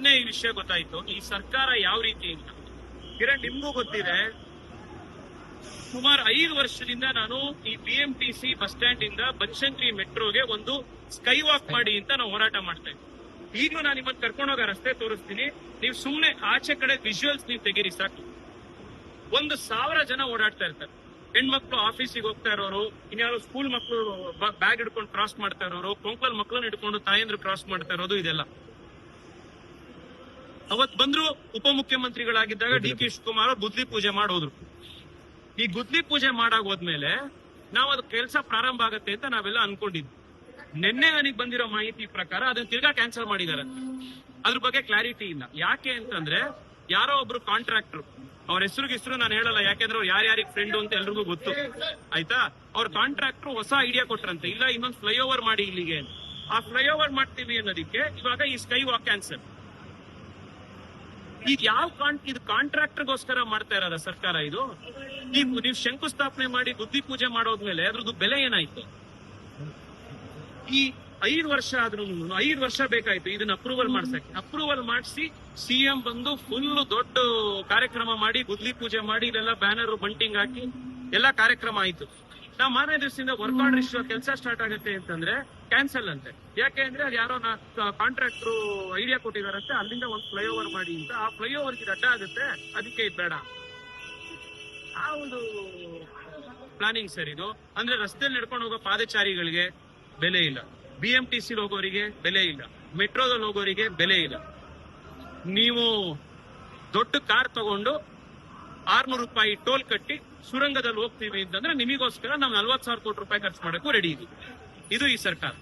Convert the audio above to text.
ಇವತ್ತನೇ ಈ ವಿಷಯ ಗೊತ್ತಾಯ್ತು, ಈ ಸರ್ಕಾರ ಯಾವ ರೀತಿ ಅಂತ. ಕಿರಣ್, ನಿಮ್ಗೂ ಗೊತ್ತಿದೆ, ಸುಮಾರು 5 ವರ್ಷದಿಂದ ನಾನು ಈ BMTC ಬಸ್ ಸ್ಟ್ಯಾಂಡ್ ಇಂದ ಬನಶಂಕರಿ ಮೆಟ್ರೋಗೆ ಒಂದು ಸ್ಕೈ ವಾಕ್ ಮಾಡಿ ಅಂತ ನಾವು ಹೋರಾಟ ಮಾಡ್ತಾ ಇದ್ವಿ. ಈಗಲೂ ನಾನು ನಿಮ್ಮನ್ನು ಕರ್ಕೊಂಡೋಗ ರಸ್ತೆ ತೋರಿಸ್ತೀನಿ, ನೀವು ಸುಮ್ನೆ ಆಚೆ ಕಡೆ ವಿಜುವಲ್ಸ್ ನೀವು ತೆಗೀರಿ ಸಾಕು. 1,000 ಜನ ಓಡಾಡ್ತಾ ಇರ್ತಾರೆ. ಹೆಣ್ಮಕ್ಳು ಆಫೀಸಿಗೆ ಹೋಗ್ತಾ ಇರೋರು, ಇನ್ಯಾರು ಸ್ಕೂಲ್ ಮಕ್ಕಳು ಬ್ಯಾಗ್ ಹಿಡ್ಕೊಂಡು ಕ್ರಾಸ್ ಮಾಡ್ತಾ ಇರೋರು, ಕೊಂಕಲ್ ಮಕ್ಕಳನ್ನ ಹಿಡ್ಕೊಂಡು ತಾಯಂದ್ರು ಕ್ರಾಸ್ ಮಾಡ್ತಾ ಇರೋದು, ಇದೆಲ್ಲ. ಅವತ್ ಬಂದ್ರು ಉಪಮುಖ್ಯಮಂತ್ರಿಗಳಾಗಿದ್ದಾಗ DK ಶಿವಕುಮಾರ್ ಗುದ್ಲಿ ಪೂಜೆ ಮಾಡೋದ್ರು. ಈ ಗುದ್ಲಿ ಪೂಜೆ ಮಾಡಾಗೋದ್ಮೇಲೆ ನಾವು ಅದು ಕೆಲಸ ಪ್ರಾರಂಭ ಆಗತ್ತೆ ಅಂತ ನಾವೆಲ್ಲ ಅನ್ಕೊಂಡಿದ್ವಿ. ನಿನ್ನೆ ನನಗೆ ಬಂದಿರೋ ಮಾಹಿತಿ ಪ್ರಕಾರ ಅದನ್ನ ತಿರ್ಗಾ ಕ್ಯಾನ್ಸಲ್ ಮಾಡಿದಾರೆ. ಅದ್ರ ಬಗ್ಗೆ ಕ್ಲಾರಿಟಿ ಇಲ್ಲ. ಯಾಕೆ ಅಂತಂದ್ರೆ ಯಾರೋ ಒಬ್ರು ಕಾಂಟ್ರಾಕ್ಟರ್, ಅವ್ರ ಹೆಸರು ನಾನು ಹೇಳಲ್ಲ, ಯಾಕೆಂದ್ರೆ ಅವ್ರು ಯಾರ್ಯಾರಿಗೆ ಫ್ರೆಂಡ್ ಅಂತ ಎಲ್ರಿಗೂ ಗೊತ್ತು, ಆಯ್ತಾ. ಅವ್ರ ಕಾಂಟ್ರಾಕ್ಟರ್ ಹೊಸ ಐಡಿಯಾ ಕೊಟ್ರಂತೆ, ಇಲ್ಲ ಇನ್ನೊಂದು ಫ್ಲೈಓವರ್ ಮಾಡಿ ಇಲ್ಲಿಗೆ. ಆ ಫ್ಲೈಓವರ್ ಮಾಡ್ತೀವಿ ಅನ್ನೋದಕ್ಕೆ ಇವಾಗ ಈ ಸ್ಕೈ ವಾಕ್ ಕ್ಯಾನ್ಸಲ್. ಈಗ ಇದು ಕಾಂಟ್ರಾಕ್ಟರ್ಗೋಸ್ಕರ ಮಾಡ್ತಾ ಇರೋದ ಸರ್ಕಾರ ಇದು? ನೀವು ಶಂಕುಸ್ಥಾಪನೆ ಮಾಡಿ ಬುದ್ಧಿ ಪೂಜೆ ಮಾಡೋದ್ಮೇಲೆ ಅದ್ರದ್ದು ಬೆಲೆ ಏನಾಯ್ತು? ಈ 5 ವರ್ಷ ಆದ್ರೂ 5 ವರ್ಷ ಬೇಕಾಯ್ತು ಇದನ್ನ ಅಪ್ರೂವಲ್ ಮಾಡ್ಸಕ್ಕೆ. ಅಪ್ರೂವಲ್ ಮಾಡಿಸಿ CM ಬಂದು ಫುಲ್ ದೊಡ್ಡ ಕಾರ್ಯಕ್ರಮ ಮಾಡಿ ಗುದ್ಲಿ ಪೂಜೆ ಮಾಡಿ ಇಲ್ಲೆಲ್ಲ ಬ್ಯಾನರ್ ಬಂಟಿಂಗ್ ಹಾಕಿ ಎಲ್ಲ ಕಾರ್ಯಕ್ರಮ ಆಯ್ತು. ನಾವು ಮಾರನೇ ದಿವಸದಿಂದ ವರ್ಕ್ ಆರ್ಡರ್ ಇಶ್ಯೂ ಕೆಲಸ ಸ್ಟಾರ್ಟ್ ಆಗುತ್ತೆ ಅಂತಂದ್ರೆ ಕ್ಯಾನ್ಸಲ್ ಅಂತೆ. ಯಾಕೆ ಅಂದ್ರೆ ಅದು ಯಾರೋ ಕಾಂಟ್ರಾಕ್ಟರ್ ಐಡಿಯಾ ಕೊಟ್ಟಿದಾರಂತೆ, ಅಲ್ಲಿಂದ ಒಂದು ಫ್ಲೈಓವರ್ ಮಾಡಿ ಅಂತ. ಆ ಫ್ಲೈಓವರ್ ಅಡ್ಡ ಆಗುತ್ತೆ, ಅದಕ್ಕೆ ಇದು ಬೇಡ. ಆ ಒಂದು ಪ್ಲಾನಿಂಗ್ ಸರ್ ಇದು. ಅಂದ್ರೆ ರಸ್ತೆಯಲ್ಲಿ ನಡ್ಕೊಂಡು ಹೋಗೋ ಪಾದಚಾರಿಗಳಿಗೆ ಬೆಲೆ ಇಲ್ಲ, BMTC ಹೋಗೋರಿಗೆ ಬೆಲೆ ಇಲ್ಲ, ಮೆಟ್ರೋದಲ್ಲಿ ಹೋಗೋರಿಗೆ ಬೆಲೆ ಇಲ್ಲ. ನೀವು ದೊಡ್ಡ ಕಾರ್ ತಗೊಂಡು 600 ರೂಪಾಯಿ ಟೋಲ್ ಕಟ್ಟಿ ಸುರಂಗದಲ್ಲಿ ಹೋಗ್ತೀವಿ ಅಂತಂದ್ರೆ ನಿಮಗೋಸ್ಕರ ನಾವು 40,000 ಕೋಟಿ ರೂಪಾಯಿ ಖರ್ಚು ಮಾಡಕ್ಕೂ ರೆಡಿ ಇದೀವಿ. ಇದು ಈ ಸರ್ಕಾರ.